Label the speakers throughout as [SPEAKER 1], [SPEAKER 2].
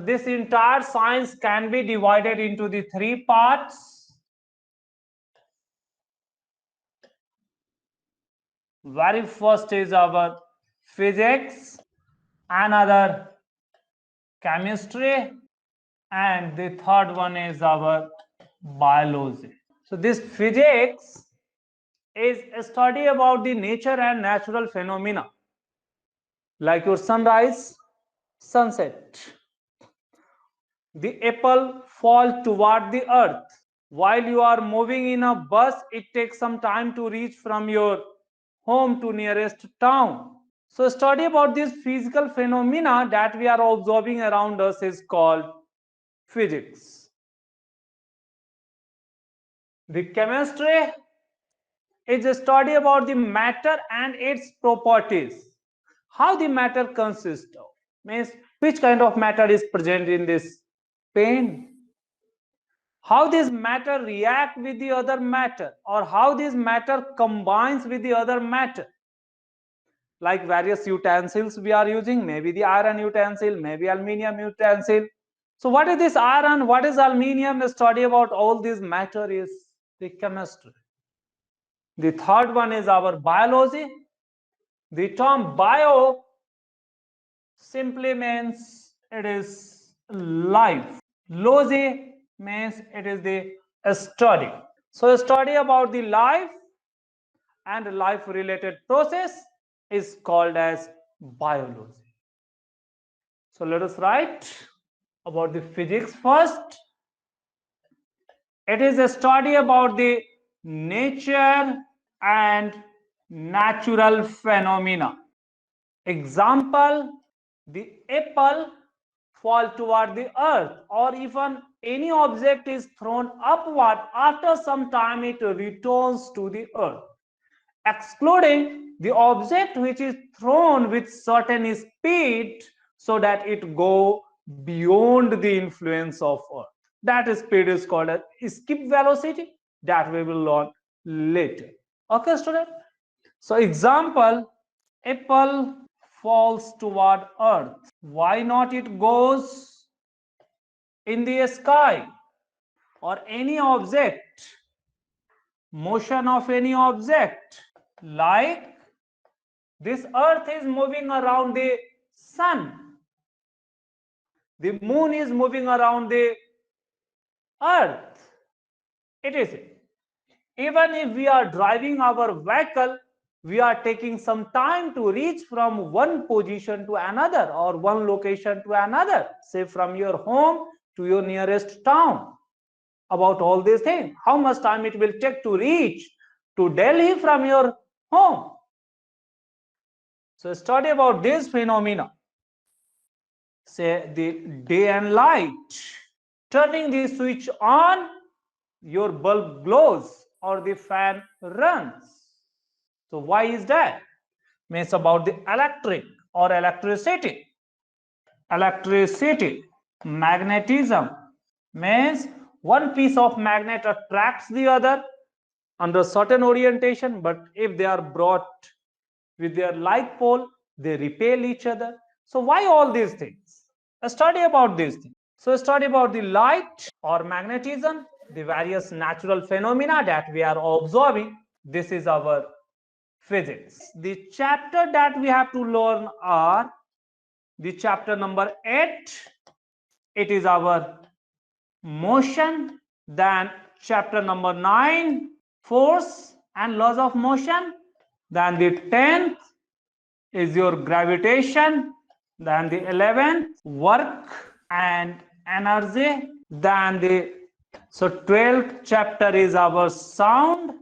[SPEAKER 1] This entire science can be divided into the three parts. Very first is our physics, another chemistry, and the third one is our biology. So this physics is a study about the nature and natural phenomena, like your sunrise, sunset. The apple falls toward the earth. While you are moving in a bus, it takes some time to reach from your home to nearest town. So study about these physical phenomena that we are observing around us is called physics. The chemistry is a study about the matter and its properties. How the matter consists of, means which kind of matter is present in this pen, how this matter react with the other matter, or how this matter combines with the other matter. Like various utensils we are using, maybe the iron utensil, maybe aluminium utensil. So what is this iron, what is aluminium? The study about all this matter is the chemistry. The third one is our biology. The term bio simply means it is life. Logy means it is the study. So a study about the life and life related process is called as biology. So let us write about the physics first. It is a study about the nature and natural phenomena. Example, the apple fall toward the earth, or even any object is thrown upward, after some time it returns to the earth, excluding the object which is thrown with certain speed so that it go beyond the influence of earth. That speed is called as skip velocity, that we will learn later. Okay, student? So example, apple falls toward earth. Why not it goes in the sky or any object? Motion of any object, like this earth is moving around the sun, the moon is moving around the earth. It is it. Even if we are driving our vehicle, we are taking some time to reach from one position to another or one location to another, say from your home to your nearest town. About all these things, how much time it will take to reach to Delhi from your home. So study about this phenomena, say the day and light. Turning the switch on, your bulb glows or the fan runs. So why is that? Means about the electric or electricity. Electricity, magnetism, means one piece of magnet attracts the other under certain orientation, but if they are brought with their like pole, they repel each other. So why all these things? A study about these things. So a study about the light or magnetism, the various natural phenomena that we are observing. This is our physics. The chapter that we have to learn are the chapter number 8. It is our motion. Then chapter number 9, force and laws of motion. Then the 10th is your gravitation. Then the 11th, work and energy. Then the 12th chapter is our sound.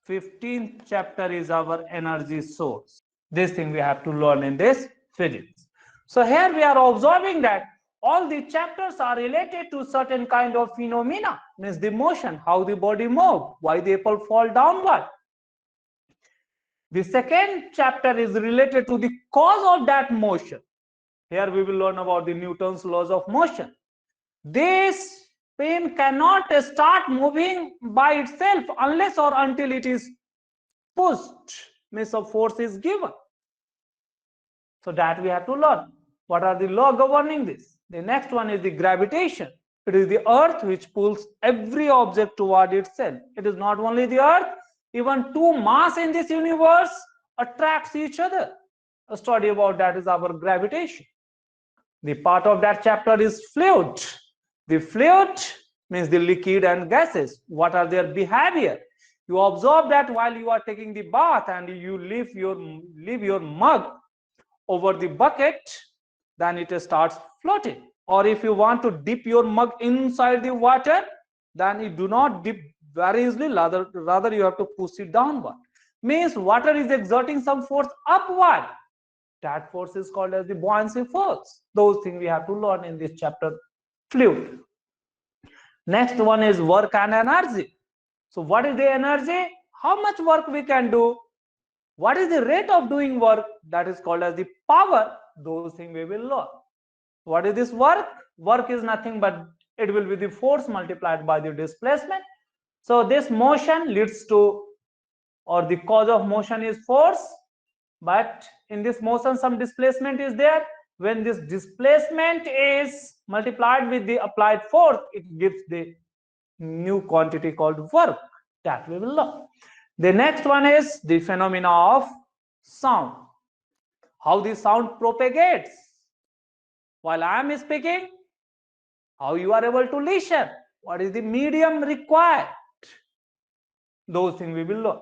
[SPEAKER 1] 15th chapter is our energy source. This thing we have to learn in this physics. So here we are observing that all the chapters are related to certain kind of phenomena, means the motion, how the body moves, why the apple fall downward. The second chapter is related to the cause of that motion. Here we will learn about the Newton's laws of motion. This pen cannot start moving by itself unless or until it is pushed, means a force is given. So that we have to learn. What are the laws governing this? The next one is the gravitation. It is the earth which pulls every object toward itself. It is not only the earth, even two mass in this universe attracts each other. A study about that is our gravitation. The part of that chapter is fluid. The fluid means the liquid and gases. What are their behavior? You observe that while you are taking the bath and you leave your mug over the bucket, then it starts floating. Or if you want to dip your mug inside the water, then you do not dip very easily, rather you have to push it downward. Means water is exerting some force upward. That force is called as the buoyancy force. Those things we have to learn in this chapter, fluid. Next one is work and energy. So what is the energy? How much work we can do? What is the rate of doing work? That is called as the power. Those things we will learn. What is this work? Work is nothing but it will be the force multiplied by the displacement. So this motion leads to, or the cause of motion is force, but in this motion some displacement is there. When this displacement is multiplied with the applied force, it gives the new quantity called work. That we will learn. The next one is the phenomena of sound. How the sound propagates. While I am speaking, how you are able to listen. What is the medium required? Those things we will learn.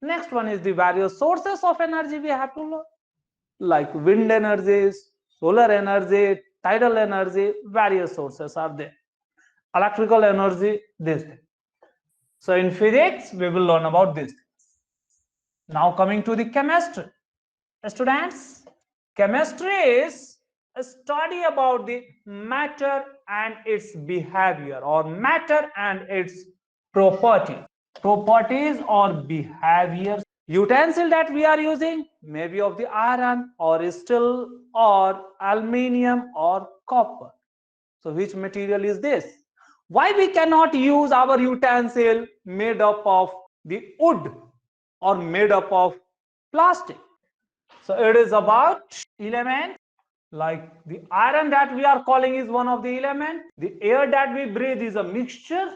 [SPEAKER 1] Next one is the various sources of energy we have to learn. Like wind energies, solar energy, tidal energy, various sources are there. Electrical energy, this thing. So in physics, we will learn about this. Now coming to the chemistry. Students, chemistry is a study about the matter and its behavior, or matter and its properties or behaviors. Utensil that we are using may be of the iron or steel or aluminium or copper. So which material is this? Why we cannot use our utensil made up of the wood or made up of plastic? So it is about elements. Like the iron that we are calling is one of the elements. The air that we breathe is a mixture.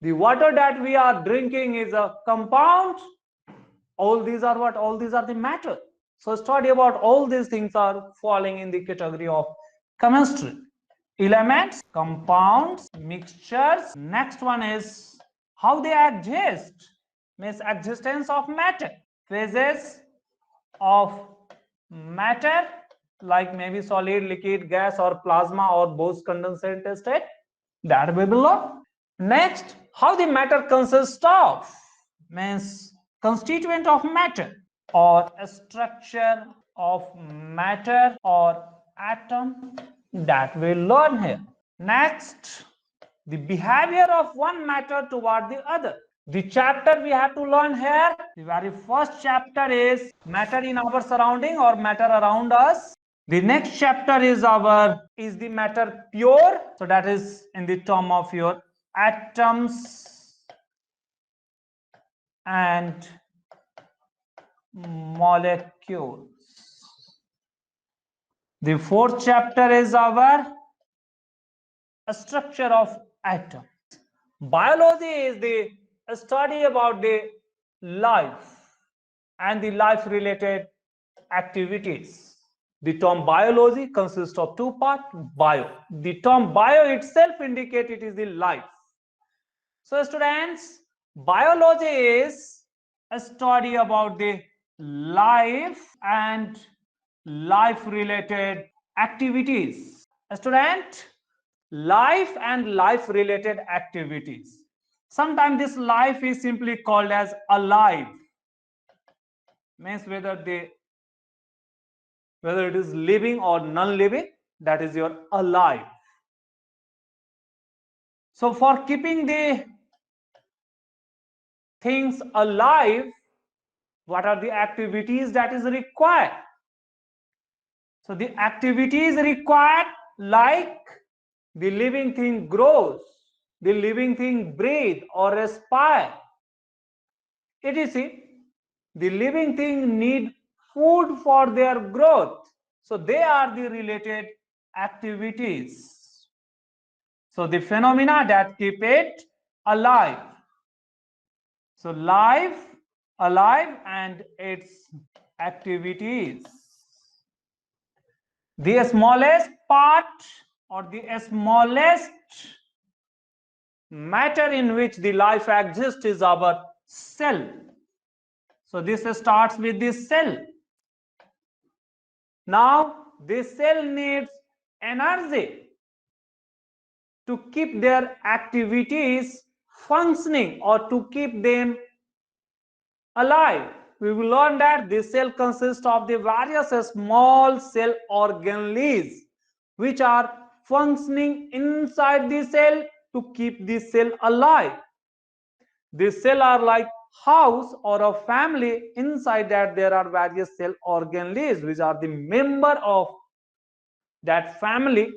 [SPEAKER 1] The water that we are drinking is a compound. All these are what? All these are the matter. So study about all these things are falling in the category of chemistry. Elements, compounds, mixtures. Next one is how they exist. Means existence of matter. Phases of matter, like maybe solid, liquid, gas, or plasma, or both condensate state. That we will learn. Next, how the matter consists of. Means constituent of matter, or a structure of matter, or atom. That we'll learn here. Next, the behavior of one matter toward the other. The chapter we have to learn here, the very first chapter is matter in our surrounding or matter around us. The next chapter is the matter pure? So that is in the term of your atoms and molecules. The fourth chapter is our structure of atom. Biology is the study about the life and the life related activities. The term biology consists of two parts. Bio. The term bio itself indicates it is the life. So students, biology is a study about the life and life related activities. Student, life and life related activities. Sometimes this life is simply called as alive. Means whether it is living or non-living, that is your alive. So for keeping the things alive, what are the activities that is required? So the activities required, like the living thing grows, the living thing breathe or respire, etc. The living thing need food for their growth. So they are the related activities. So the phenomena that keep it alive. So life, alive, and its activities. The smallest part or the smallest matter in which the life exists is our cell. So this starts with the cell. Now this cell needs energy to keep their activities functioning or to keep them alive. We will learn that this cell consists of the various small cell organelles which are functioning inside the cell to keep the cell alive. These cells are like house or a family. Inside that there are various cell organelles which are the member of that family.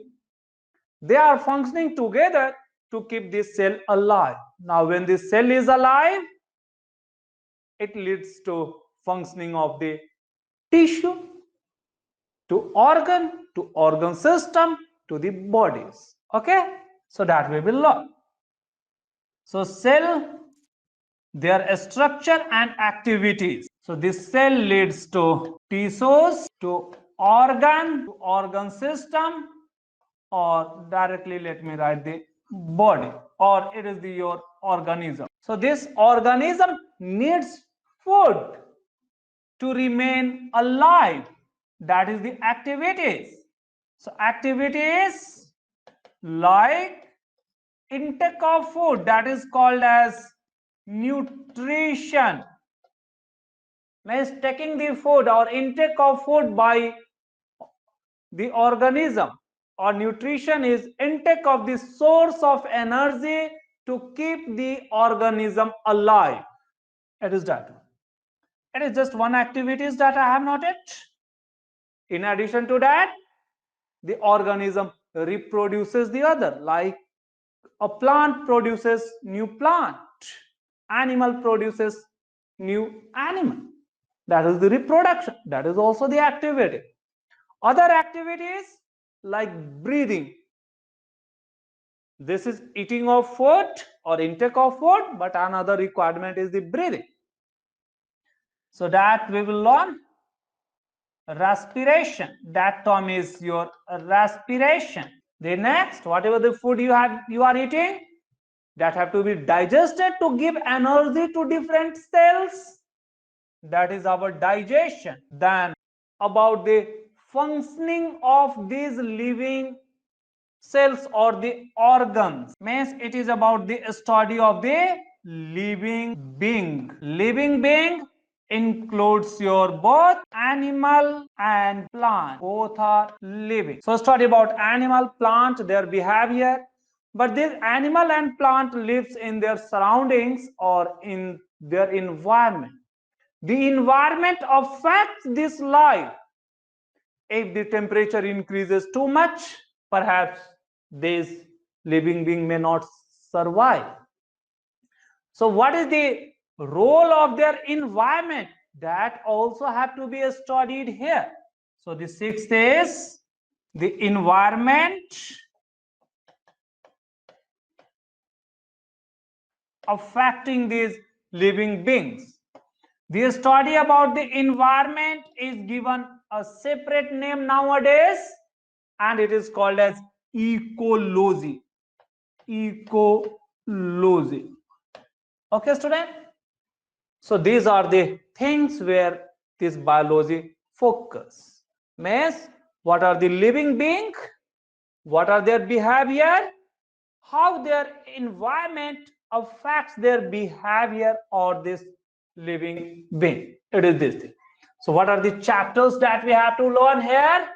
[SPEAKER 1] They are functioning together to keep this cell alive. Now when the cell is alive, it leads to functioning of the tissue, to organ system, to the bodies. Okay, so that we will learn. So cell, their structure and activities. So this cell leads to tissues, to organ system, or directly let me write the body, or it is the your organism. So this organism needs food to remain alive. That is the activities. So activities like intake of food, that is called as nutrition. Means taking the food or intake of food by the organism, or nutrition is intake of the source of energy to keep the organism alive. It is that. It is just one activities that I have noted. In addition to that, the organism reproduces the other, like a plant produces new plant, animal produces new animal. That is the reproduction. That is also the activity. Other activities like breathing. This is eating of food or intake of food, but another requirement is the breathing. So that we will learn. Respiration, that term is your respiration. The next, whatever the food you are eating, that have to be digested to give energy to different cells. That is our digestion. Then about the functioning of these living cells or the organs, means it is about the study of the living being. Living being includes your both animal and plant, both are living. So study about animal, plant, their behavior. But this animal and plant lives in their surroundings or in their environment. The environment affects this life. If the temperature increases too much, perhaps this living being may not survive. So what is the role of their environment? That also have to be studied here. So the sixth is the environment affecting these living beings. The study about the environment is given a separate name nowadays, and it is called as ecology. Ecology. Okay, student? So these are the things where this biology focus. Means what are the living being? What are their behavior? How their environment affects their behavior or this living being. It is this thing. So what are the chapters that we have to learn here?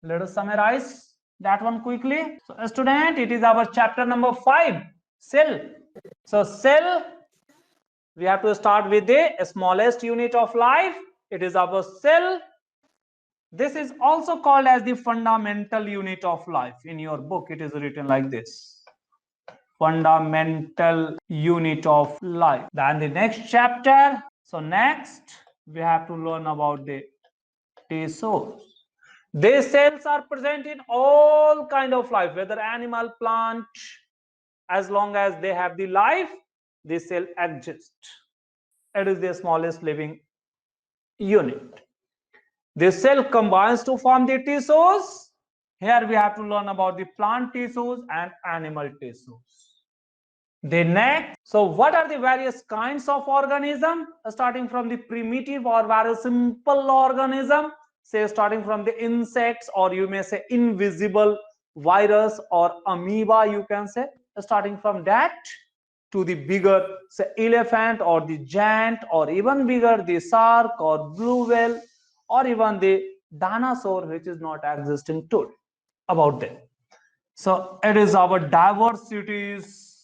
[SPEAKER 1] Let us summarize that one quickly. So student, it is our chapter number 5, cell. So cell, we have to start with the smallest unit of life. It is our cell. This is also called as the fundamental unit of life. In your book, it is written like this. Fundamental unit of life. Then the next chapter. So next, we have to learn about the tissues. These cells are present in all kind of life, whether animal, plant. As long as they have the life, this cell exists. It is the smallest living unit. This cell combines to form the tissues. Here we have to learn about the plant tissues and animal tissues. The next, so what are the various kinds of organism? Starting from the primitive or very simple organism, say starting from the insects, or you may say invisible virus or amoeba, you can say, starting from that to the bigger, say elephant or the giant, or even bigger the shark or blue whale, or even the dinosaur, which is not existing today. About them, so it is our diversities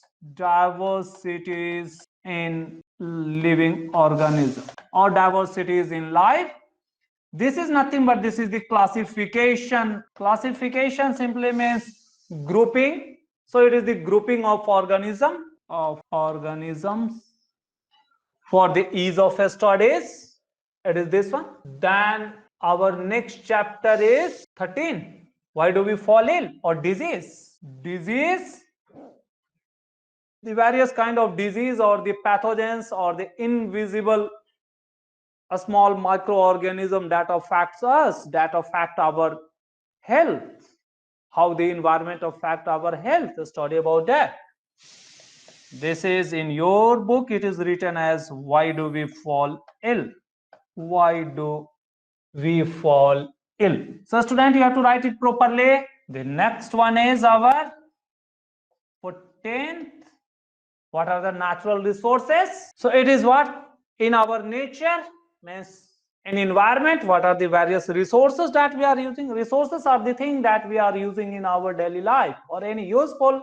[SPEAKER 1] in living organism or diversities in life. This is nothing but this is the classification. Classification simply means grouping. So it is the grouping of organisms for the ease of studies. It is this one. Then our next chapter is 13. Why do we fall ill, or disease? Disease, the various kind of disease or the pathogens or the invisible, a small microorganism that affects us, that affect our health. How the environment affect our health, study about that. This is in your book, it is written as why do we fall ill? Why do we fall ill? So student, you have to write it properly. The next one is our 14th. What are the natural resources? So it is what in our nature, means in environment, what are the various resources that we are using? Resources are the thing that we are using in our daily life, or any useful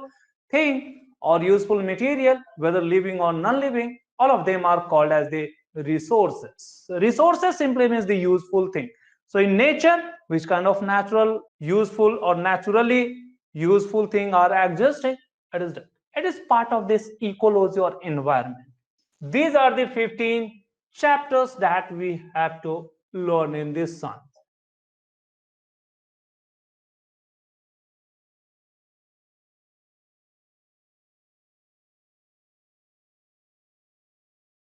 [SPEAKER 1] thing or useful material, whether living or non-living, all of them are called as the resources. Resources simply means the useful thing. So in nature, which kind of natural, useful or naturally useful thing are existing? It is part of this ecology or environment. These are the 15 chapters that we have to learn in this sun.